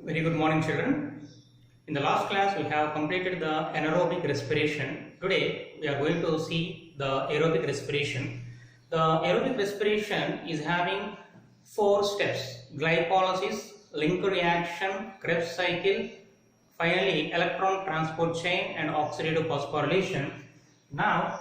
Very good morning, children. In the last class, we have completed the anaerobic respiration. Today, we are going to see the aerobic respiration. The aerobic respiration is having 4 steps: glycolysis, link reaction, Krebs cycle, finally electron transport chain and oxidative phosphorylation. Now,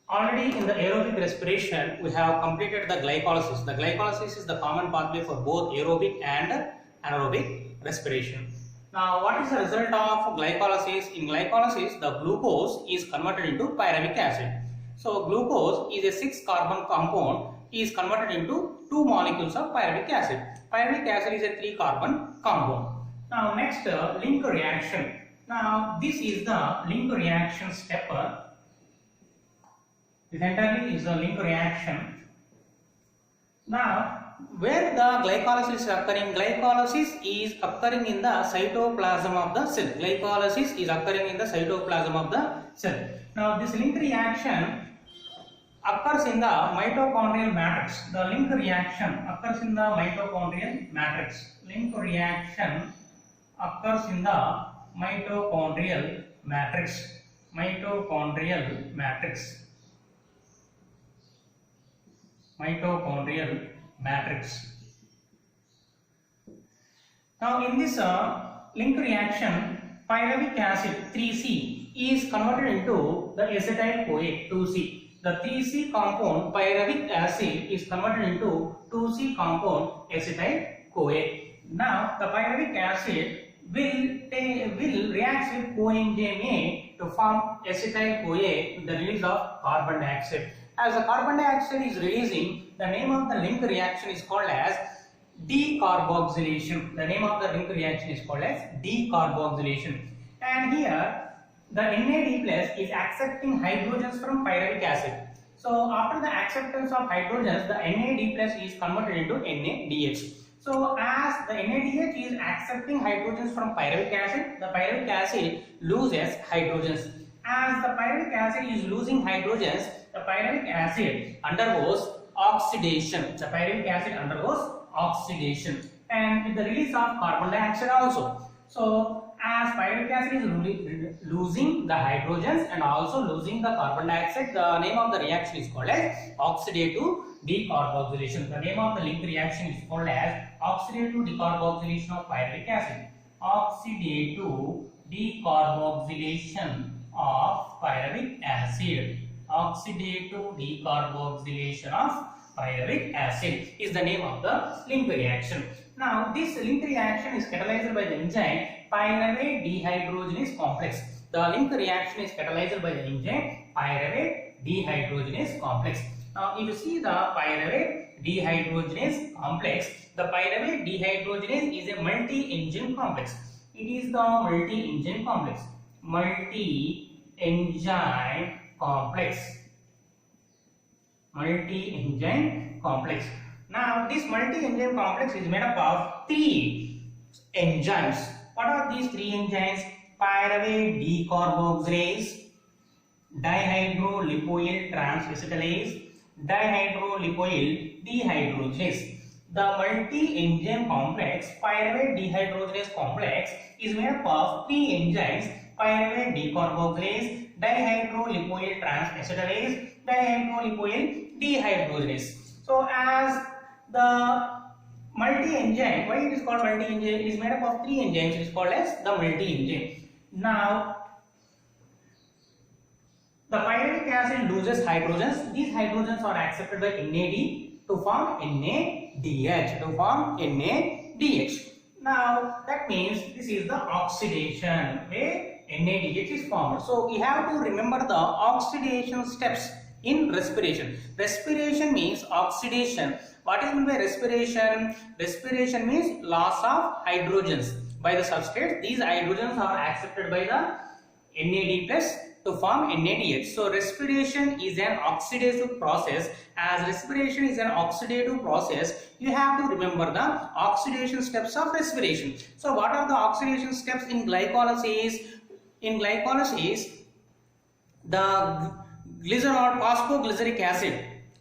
already in the aerobic respiration, we have completed the glycolysis. The glycolysis is the common pathway for both aerobic and anaerobic respiration. Now, what is the result of glycolysis? In glycolysis, the glucose is converted into pyruvic acid. So, glucose is a 6-carbon compound is converted into 2 molecules of pyruvic acid. Pyruvic acid is a 3-carbon compound. Now, next link reaction. Now, this is the link reaction step. This entirely is a link reaction. Now, where the glycolysis is occurring? Glycolysis is occurring in the cytoplasm of the cell. Glycolysis is occurring in the cytoplasm of the cell. Now, this link reaction occurs in the mitochondrial matrix. The link reaction occurs in the mitochondrial matrix. Link reaction occurs in the mitochondrial matrix. Mitochondrial matrix. Mitochondrial matrix. Now, in this link reaction, pyruvic acid 3C is converted into the acetyl-CoA 2C. The 3C compound pyruvic acid is converted into 2C compound acetyl-CoA. Now, the pyruvic acid will react with coenzyme A to form acetyl-CoA with the release of carbon dioxide. As the carbon dioxide is releasing, the name of the link reaction is called as decarboxylation. The name of the link reaction is called as decarboxylation. And here, the NAD plus is accepting hydrogens from pyruvic acid. So, after the acceptance of hydrogens, the NAD plus is converted into NADH. So, as the NADH is accepting hydrogens from pyruvic acid, the pyruvic acid loses hydrogens. As the pyruvic acid is losing hydrogens, the pyruvic acid undergoes oxidation. The pyruvic acid undergoes oxidation and with the release of carbon dioxide also. So, as pyruvic acid is losing the hydrogens and also losing the carbon dioxide, the name of the reaction is called as oxidative decarboxylation. The name of the link reaction is called as oxidative decarboxylation of pyruvic acid. Oxidative decarboxylation of pyruvic acid. Oxidative decarboxylation of pyruvic acid is the name of the link reaction. Now, this link reaction is catalyzed by the enzyme pyruvate dehydrogenase complex. The link reaction is catalyzed by the enzyme pyruvate dehydrogenase complex. Now, if you see the pyruvate dehydrogenase complex, the pyruvate dehydrogenase is a multi-enzyme complex. It is the multi-enzyme complex. Multi-enzyme complex. Multi-enzyme complex. Now, this multi-enzyme complex is made up of 3 enzymes. What are these 3 enzymes? Pyruvate decarboxylase, dihydrolipoyl transacetylase, dihydrolipoyl dehydrogenase. The multi-enzyme complex pyruvate dehydrogenase complex is made up of 3 enzymes: pyruvate decarboxylase, dihydrolipoyl transacetylase, dihydrolipoyl dehydrogenase. So, as the multi-enzyme, why it is called multi-enzyme? It is made up of 3 enzymes. It is called as the multi-enzyme. Now, the pyruvic acid loses hydrogens. These hydrogens are accepted by NAD to form NADH. Now, that means this is the oxidation where NADH is formed. So, you have to remember the oxidation steps in respiration. Respiration means oxidation. What is meant by respiration? Respiration means loss of hydrogens by the substrate. These hydrogens are accepted by the NAD plus to form NADH. So, respiration is an oxidative process. As respiration is an oxidative process, you have to remember the oxidation steps of respiration. So, what are the oxidation steps in glycolysis? In glycolysis, the glycerol phosphoglyceric acid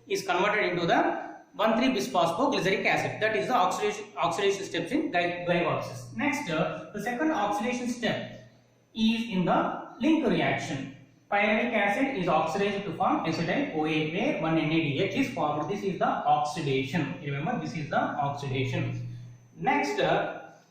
is converted into the 1,3-bisphosphoglyceric acid. That is the oxidation steps in glycolysis. Next, the second oxidation step is in the link reaction. Pyruvic acid is oxidized to form acetyl-CoA where 1NADH is formed. This is the oxidation. Remember, this is the oxidation. Next,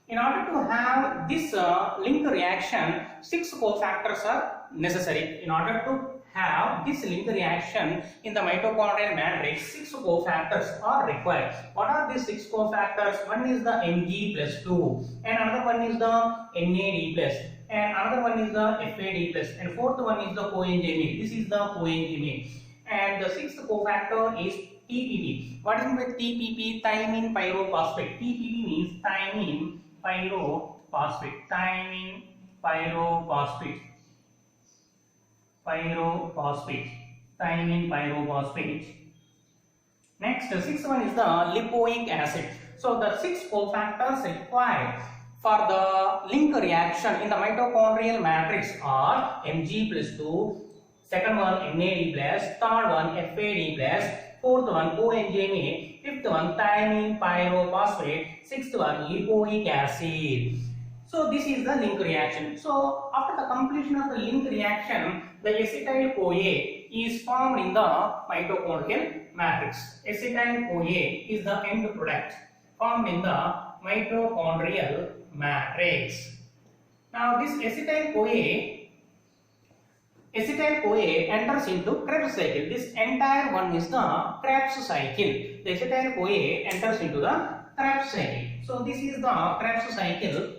in order to have this link reaction, 6 cofactors are necessary. In order to have this link reaction in the mitochondrial matrix, 6 cofactors are required. What are these 6 cofactors? One is the Mg+2 and another one is the NAD+. And another one is the FAD+, and fourth one is the coenzyme. This is the coenzyme. And the sixth cofactor is TPP. What is meant by TPP? Thymine pyrophosphate. TPP means thymine pyrophosphate. Thymine pyrophosphate. Thymine pyrophosphate. Next, the sixth one is the lipoic acid. So the 6 cofactors required for the link reaction in the mitochondrial matrix are Mg+2, second one NAD+, third one FAD+, fourth one coenzyme, fifth one thymine pyrophosphate, sixth one lipoic acid. So this is the link reaction. So after the completion of the link reaction, the acetyl-CoA is formed in the mitochondrial matrix. Acetyl-CoA is the end product formed in the mitochondrial matrix. Now this acetyl-CoA enters into Krebs cycle. This entire one is the Krebs cycle. The acetyl-CoA enters into the Krebs cycle. So this is the Krebs cycle.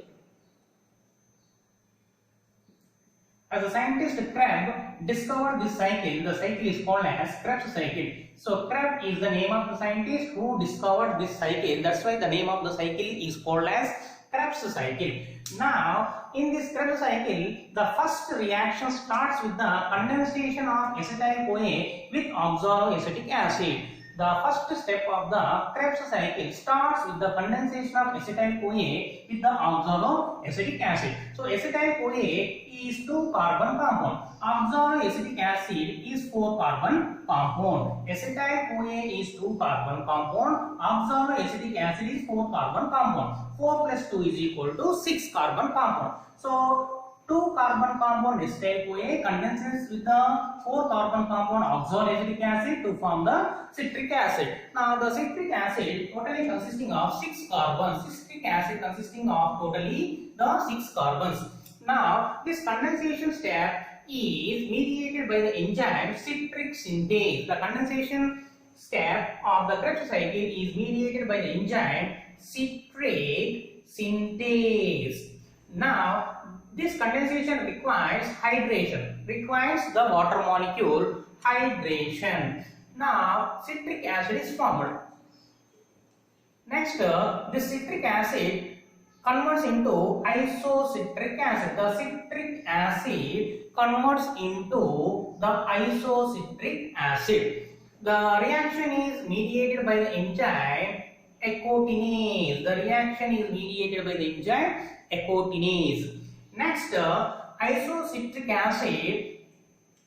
As a scientist, Krebs discovered this cycle. The cycle is called as Krebs cycle. So Krebs is the name of the scientist who discovered this cycle. That's why the name of the cycle is called as Krebs cycle. Now, in this Krebs cycle, the first reaction starts with the condensation of acetyl-CoA with oxaloacetic acid. The first step of the Krebs cycle starts with the condensation of acetyl-CoA with the oxaloacetic acid. So acetyl-CoA is 2-carbon compound. Oxaloacetic acid is 4-carbon compound. Acetyl-CoA is 2-carbon compound. Oxaloacetic acid is 4-carbon compound. 4 plus 2 is equal to 6-carbon compound. So 2-carbon compound acetyl-CoA condenses with the 4-carbon compound oxaloacetic acid to form the citric acid. Now the citric acid totally consisting of 6 carbons. Citric acid consisting of totally the 6 carbons. Now this condensation step is mediated by the enzyme citric synthase. The condensation step of the Krebs cycle is mediated by the enzyme citric synthase. Now this condensation requires hydration, requires the water molecule hydration. Now citric acid is formed. Next, this citric acid converts into isocitric acid. The citric acid converts into the isocitric acid. The reaction is mediated by the enzyme echotinase. The reaction is mediated by the enzyme echotinase. Next, isocitric acid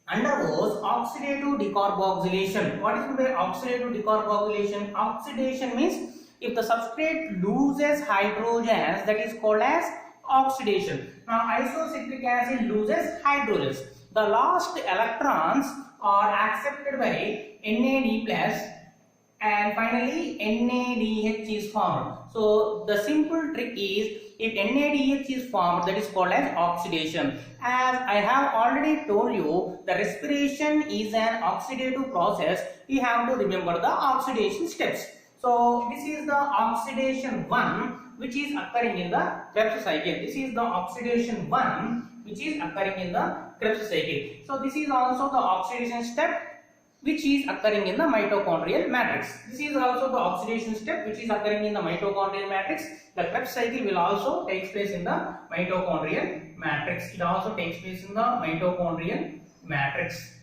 undergoes oxidative decarboxylation. What is meant by oxidative decarboxylation? Oxidation means if the substrate loses hydrogens, that is called as oxidation. Now isocitric acid loses hydrogens. The last electrons are accepted by NAD+ and finally NADH is formed. So the simple trick is, if NADH is formed, that is called as oxidation. As I have already told you, the respiration is an oxidative process. We have to remember the oxidation steps. So this is the oxidation 1 which is occurring in the Krebs cycle. This is the oxidation 1 which is occurring in the Krebs cycle. So this is also the oxidation step which is occurring in the mitochondrial matrix. This is also the oxidation step which is occurring in the mitochondrial matrix. The Krebs cycle will also take place in the mitochondrial matrix. It also takes place in the mitochondrial matrix.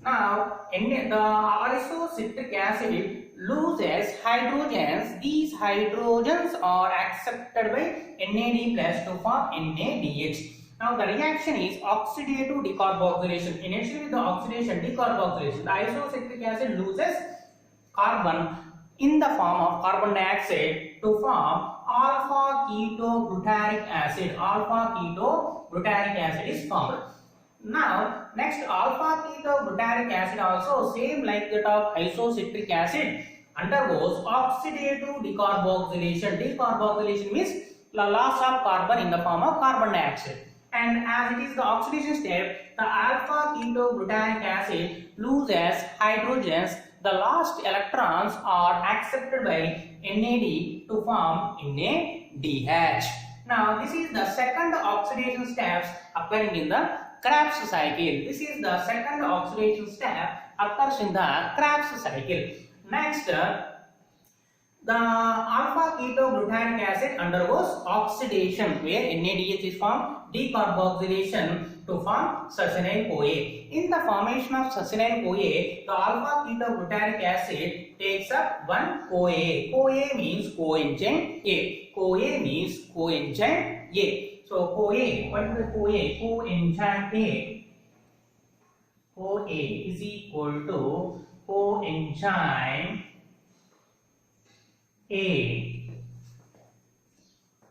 Now, the isocitric acid loses hydrogens. These hydrogens are accepted by NAD+ to form NADH. Now the reaction is oxidative decarboxylation. Initially the oxidation decarboxylation, the isocytric acid loses carbon in the form of carbon dioxide to form alpha ketoglutarate acid. Alpha ketoglutarate acid is formed. Now next, alpha ketoglutarate acid also same like that of isocytric acid undergoes oxidative decarboxylation. Decarboxylation means the loss of carbon in the form of carbon dioxide. And as it is the oxidation step, the alpha ketoglutarate acid loses hydrogens. The last electrons are accepted by NAD to form NADH. Now this is the second oxidation steps occurring in the Krebs cycle. This is the second oxidation step occurs in the Krebs cycle. Next, the alpha ketoglutarate acid undergoes oxidation where NADH is formed, decarboxylation to form succinyl-CoA. In the formation of succinyl-CoA, the alpha ketoglutarate acid takes up one CoA. CoA means coenzyme A. CoA means coenzyme A. So CoA, what is the CoA? Coenzyme A. CoA is equal to coenzyme A.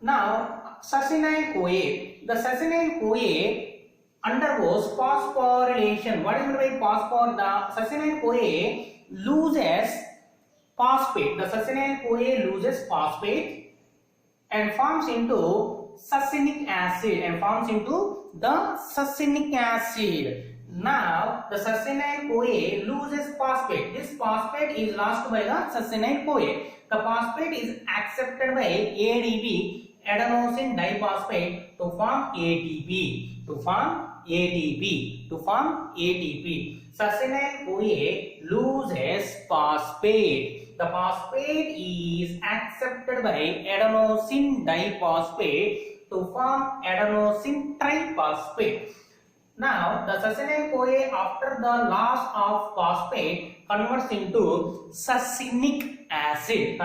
Now succinyl-CoA. The succinyl-CoA undergoes phosphorylation. What is meant by phosphor? The succinyl-CoA loses phosphate. The succinyl-CoA loses phosphate and forms into succinic acid Now the succinyl-CoA loses phosphate. This phosphate is lost by the succinyl-CoA. The phosphate is accepted by ADP, adenosine diphosphate, to form ATP. Succinyl-CoA loses phosphate. The phosphate is accepted by adenosine diphosphate to form adenosine triphosphate. Now the succinyl-CoA after the loss of phosphate converts into succinic acid.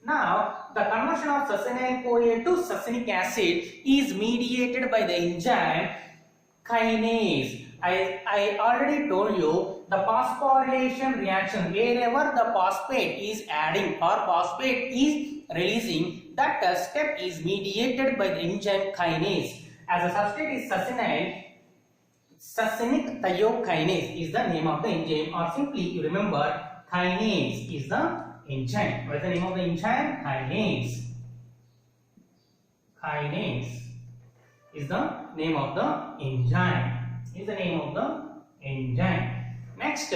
Now the conversion of succinyl-CoA to succinic acid is mediated by the enzyme kinase. I already told you the phosphorylation reaction, wherever the phosphate is adding or phosphate is releasing, that step is mediated by the enzyme kinase. As the substrate is succinic thiokinase is the name of the enzyme, or simply you remember kinase is the enzyme. What is the name of the enzyme? Kinase is the name of the enzyme. Next,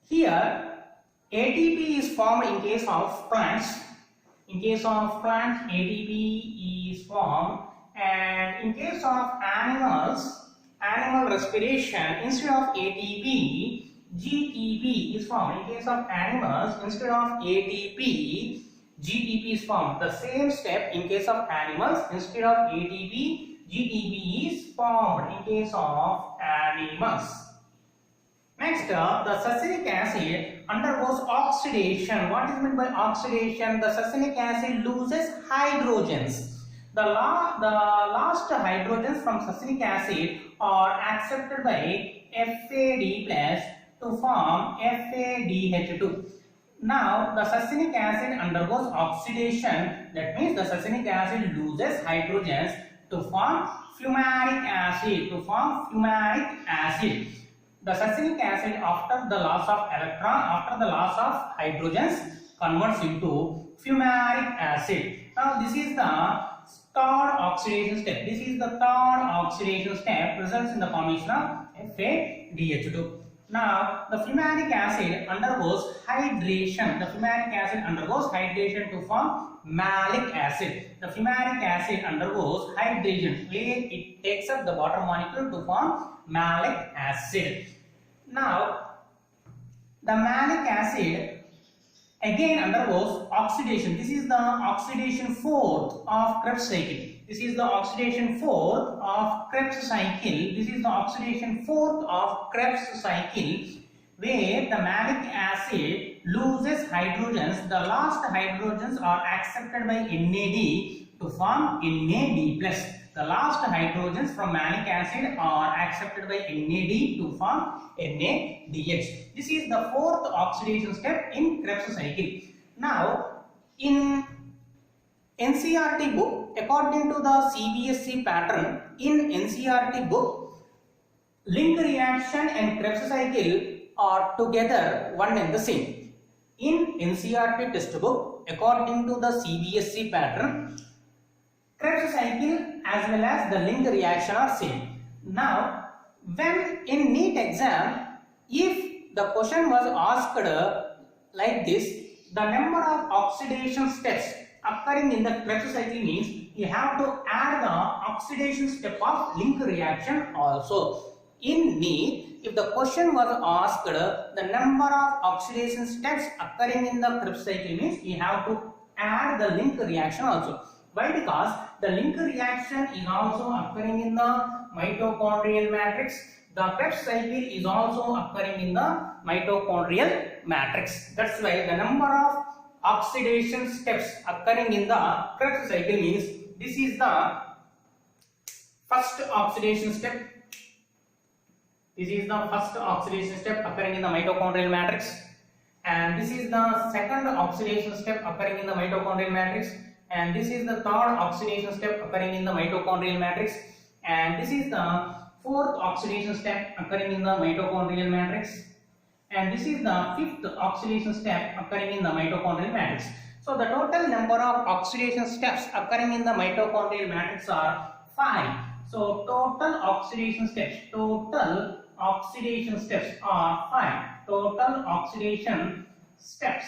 here ATP is formed in case of plants. ATP is formed, and in case of animal respiration, instead of ATP, GTP is formed. In case of animals, instead of ATP, GTP is formed. The same step in case of animals, instead of ATP, GTP is formed in case of animals. Next, the succinic acid undergoes oxidation. What is meant by oxidation? The succinic acid loses hydrogens. The last hydrogens from succinic acid are accepted by FAD plus to form FADH2. Now the succinic acid undergoes oxidation. That means the succinic acid loses hydrogens to form fumaric acid. The succinic acid after the loss of electron, after the loss of hydrogens, converts into fumaric acid. Now this is the third oxidation step. Results in the formation of FADH2. Now the fumaric acid undergoes hydration. To form malic acid. The fumaric acid undergoes hydration, where it takes up the water molecule to form malic acid. Now the malic acid again undergoes oxidation. This is the oxidation fourth of Krebs cycle. where the malic acid loses hydrogens, the lost hydrogens are accepted by NAD to form NAD+. The lost hydrogens from malic acid are accepted by NAD to form NADH. This is the fourth oxidation step in Krebs cycle. Now, in NCERT book, according to the CBSE pattern, in NCERT book, link reaction and Krebs cycle are together one and the same. In NCERT textbook, according to the CBSE pattern, Krebs cycle as well as the link reaction are same. Now, when in NEET exam, if the question was asked like this, the number of oxidation steps occurring in the Krebs cycle means you have to add the oxidation step of link reaction also. In NEET, if the question was asked the number of oxidation steps occurring in the Krebs cycle means you have to add the link reaction also. Why? Because the link reaction is also occurring in the mitochondrial matrix. The Krebs cycle is also occurring in the mitochondrial matrix. That's why the number of oxidation steps occurring in the Krebs cycle means this is the first oxidation step. This is the first oxidation step occurring in the mitochondrial matrix, and this is the second oxidation step occurring in the mitochondrial matrix, and this is the third oxidation step occurring in the mitochondrial matrix, and this is the fourth oxidation step occurring in the mitochondrial matrix, and this is the fifth oxidation step occurring in the mitochondrial matrix. So the total number of oxidation steps occurring in the mitochondrial matrix are 5. So total oxidation steps are 5. Total oxidation steps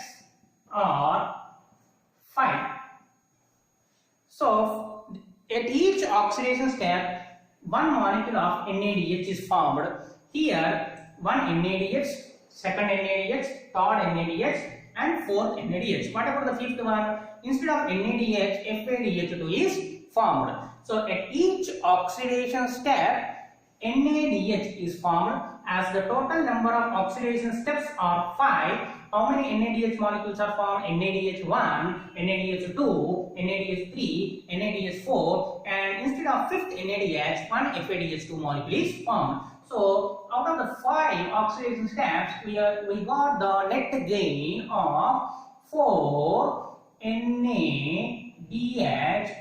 are 5. So at each oxidation step, one molecule of NADH is formed. Here, one NADH, second NADH, third NADH, and fourth NADH. What about the fifth one? Instead of NADH, FADH2 is formed. So at each oxidation step, NADH is formed. As the total number of oxidation steps are 5, how many NADH molecules are formed? NADH1, NADH2, NADH3, NADH4, and instead of fifth NADH, one FADH2 molecule is formed. So out of the 5 oxidation steps, we got the net gain of 4 NADH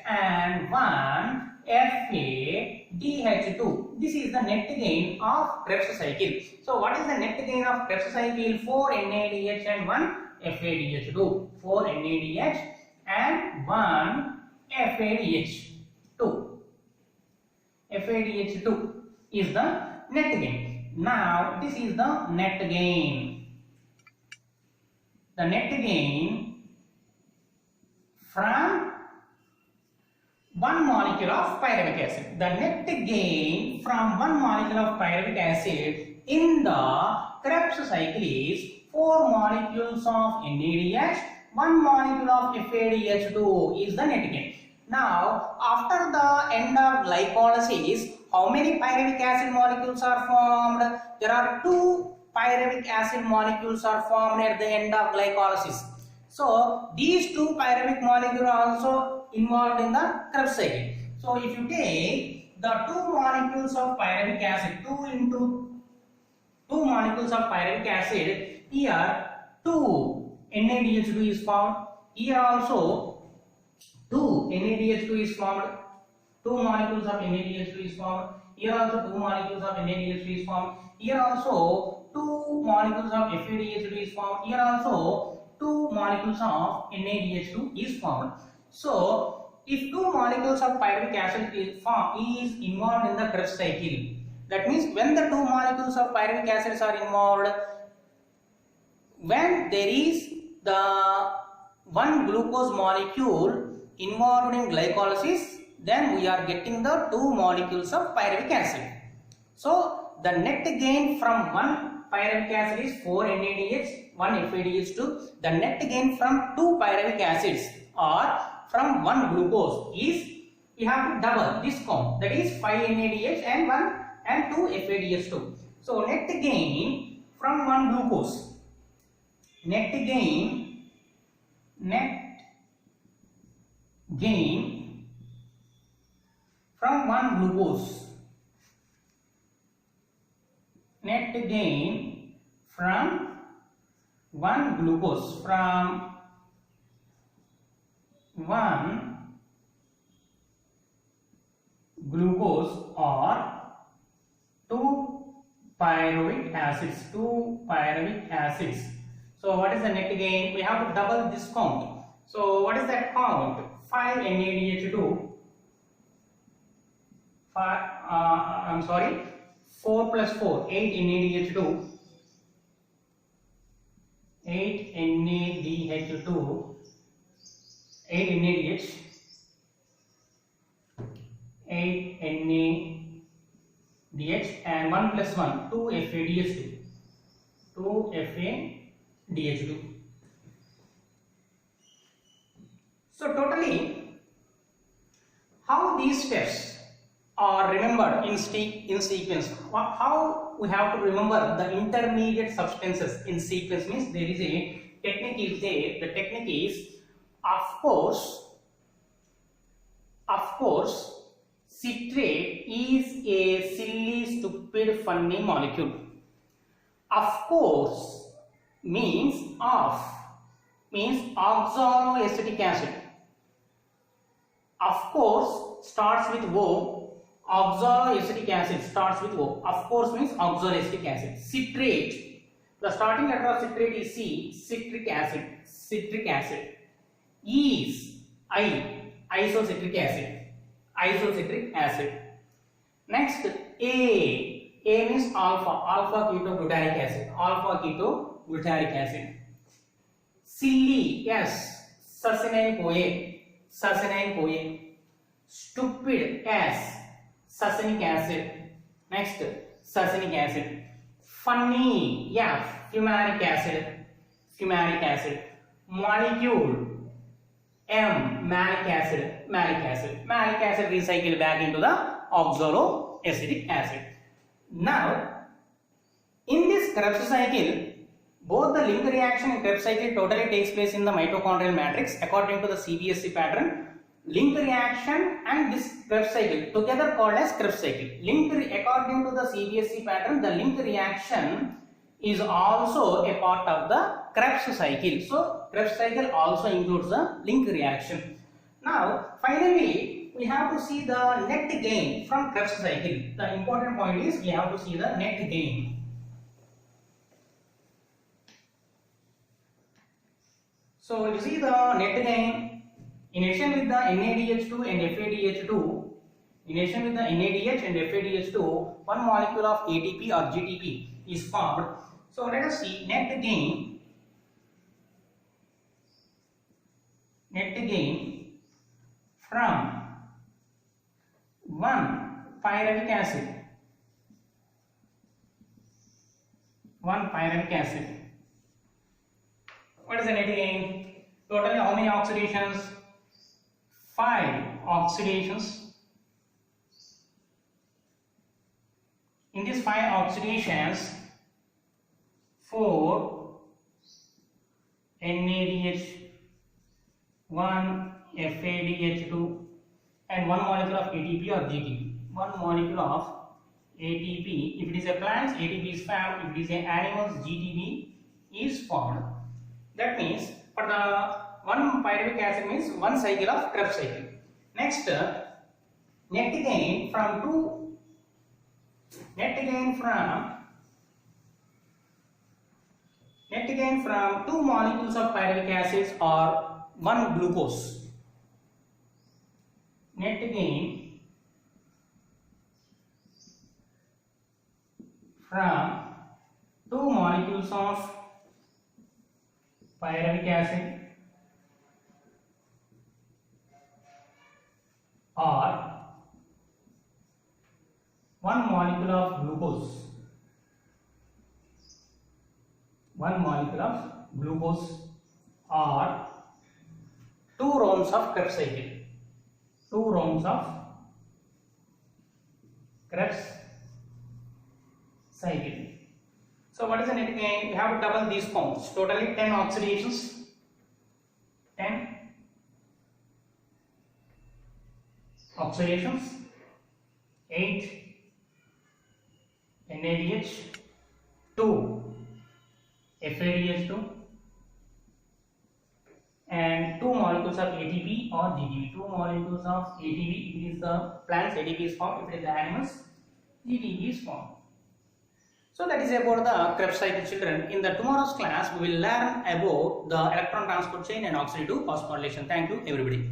and 1 FADH2. This is the net gain of Krebs cycle. So what is the net gain of Krebs cycle? 4 NADH and 1 FADH2. 4 NADH and 1 FADH2. FADH2 is the net gain. Now this is the net gain. The net gain from one molecule of pyruvic acid. The net gain from one molecule of pyruvic acid in the Krebs cycle is 4 molecules of NADH, 1 molecule of FADH2 is the net gain. Now, after the end of glycolysis, how many pyruvic acid molecules are formed? There are 2 pyruvic acid molecules are formed at the end of glycolysis. So, these 2 pyruvic molecules are also involved in the Krebs cycle. So, if you take the 2 molecules of pyruvic acid, 2 molecules of pyruvic acid, here 2 NADH2 is formed. Here also 2 NADH2 is formed. 2 molecules of NADH2 is formed. Here also 2 molecules of NADH2 is formed. Here also 2 molecules of FADH2 is formed. Here also 2 molecules of NADH2 is formed. So, if 2 molecules of pyruvic acid is involved in the Krebs cycle, that means when the 2 molecules of pyruvic acids are involved, when there is the one glucose molecule involved in glycolysis, then we are getting the 2 molecules of pyruvic acid. So, the net gain from one pyruvic acid is 4 NADH, 1 FADH2. The net gain from 2 pyruvic acids or from 1 glucose is, we have to double this count, that is 5 NADH and 2 FADH2. So net gain from one glucose. Net gain from one glucose. Net gain from one glucose, from one glucose or two pyruvic acids. So what is the net gain? We have to double this count. So what is that count? 5 NaDH2. 4 plus 4, 8 NaDH2. 8 NaDH2. 8 NaDH. 8 NaDH and 1 plus 1, 2 FaDH2. 2 FaDH2. So totally, how these steps are remembered in sequence? How we have to remember the intermediate substances in sequence means there is a technique is there. The technique is, of course, citrate is a silly, stupid, funny molecule. Of course means oxaloacetic acid. Of course starts with O. Oxaloacetic acid starts with O. Of course means oxaloacetic acid. Citrate. The starting letter of citrate is C. Citric acid. Citric acid. Is I. Isocitric acid. Isocitric acid. Next A. A means alpha. Alpha ketoglutarate acid. Alpha ketoglutarate acid. Silly. Yes. Succinylcoa. Succinylcoa. Stupid. S. Succinic acid. Next, succinic acid. Funny, yeah, fumaric acid. Fumaric acid. Molecule, M, malic acid. Malic acid. Malic acid recycled back into the oxaloacetic acid. Now, in this Krebs cycle, both the link reaction and Krebs cycle totally takes place in the mitochondrial matrix according to the CBSC pattern. Link reaction and this Krebs cycle together called as Krebs cycle. According to the CBSC pattern, the link reaction is also a part of the Krebs cycle. So Krebs cycle also includes the link reaction. Now finally we have to see the net gain from Krebs cycle. The important point is we have to see the net gain. So you see the net gain. In addition with the NaDH2 and FaDH2, one molecule of ATP or GTP is formed. So let us see net gain from one pyruvic acid. What is the net gain? Totally how many oxidations? 5 oxidations. In these 5 oxidations, 4 NaDH, 1 FaDH2 and 1 molecule of ATP or GTP. 1 molecule of ATP. If it is a plant, ATP is formed. If it is an animal's, GTP is formed. That means for the one pyruvic acid means one cycle of Krebs cycle. Next, net gain from two molecules of pyruvic acids or one glucose. Net gain from 2 molecules of pyruvic acid or 1 molecule of glucose. 1 molecule of glucose or 2 rounds of Krebs cycle. 2 rounds of Krebs cycle. So what is the net gain? We have to double these counts. Totally 10 oxidations. 10 oxidations. 8 NADH. 2 FADH2. And 2 molecules of ATP or GTP. 2 molecules of ATP. It is the plants, ATP is formed. If it is the animals, GTP is formed. So that is about the Krebs cycle, children. In the tomorrow's class, we will learn about the electron transport chain and oxidative phosphorylation. Thank you, everybody.